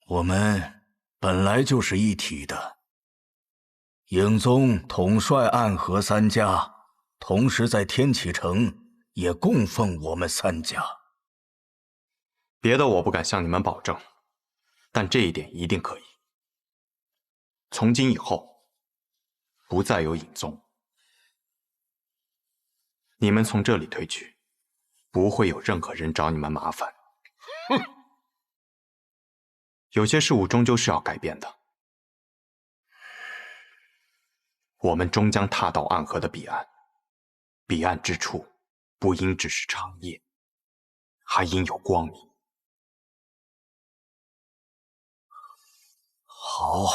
我们本来就是一体的。影宗统帅暗河三家，同时在天启城也供奉我们三家。别的我不敢向你们保证，但这一点一定可以。从今以后，不再有影宗。你们从这里退去，不会有任何人找你们麻烦。哼！有些事物终究是要改变的。我们终将踏到暗河的彼岸，彼岸之处不应只是长夜，还应有光明。好，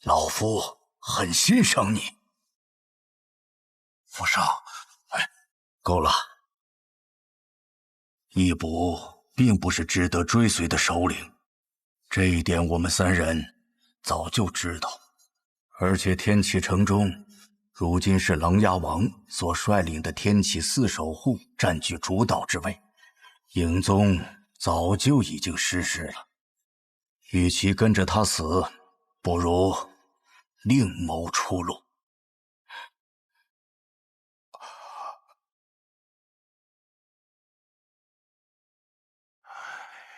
老夫很欣赏你。府上，够了。义卜并不是值得追随的首领，这一点我们三人早就知道。而且天启城中，如今是琅琊王所率领的天启四守护占据主导之位，影宗早就已经失势了。与其跟着他死，不如另谋出路。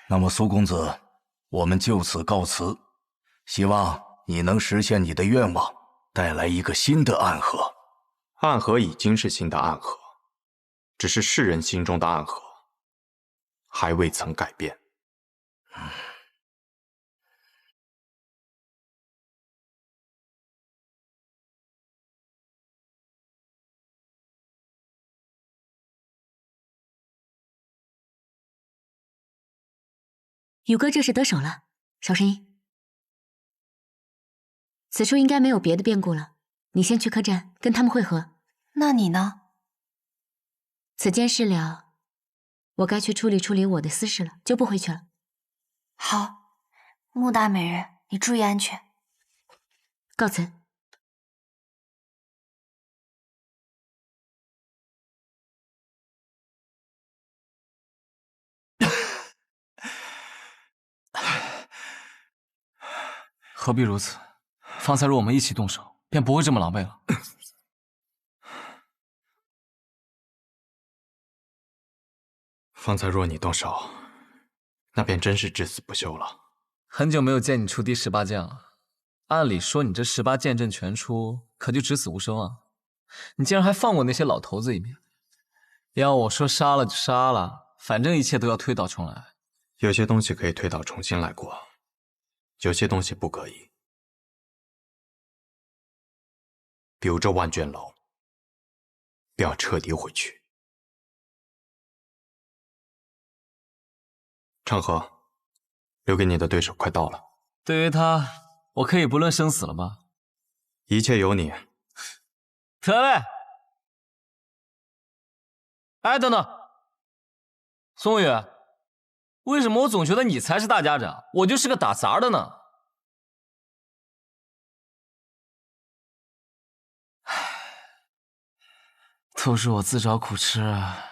那么苏公子，我们就此告辞，希望你能实现你的愿望，带来一个新的暗河。暗河已经是新的暗河，只是世人心中的暗河还未曾改变。宇哥这是得手了，少声音。此处应该没有别的变故了，你先去客栈跟他们会合。那你呢？此件事了，我该去处理我的私事了，就不回去了。好，穆大美人，你注意安全。告辞。何必如此？方才若我们一起动手，便不会这么狼狈了。方才若你动手，那便真是至死不休了。很久没有见你出第18剑了，按理说你这18剑阵全出，可就只死无生啊！你竟然还放过那些老头子一命。要我说杀了就杀了，反正一切都要推倒重来。有些东西可以推倒重新来过，有些东西不可以。比如这万卷楼，便要彻底毁去。昌河，留给你的对手快到了。对于他，我可以不论生死了吧？一切由你。得嘞。哎，等等，宋宇，为什么我总觉得你才是大家长，我就是个打杂的呢？唉，都是我自找苦吃啊。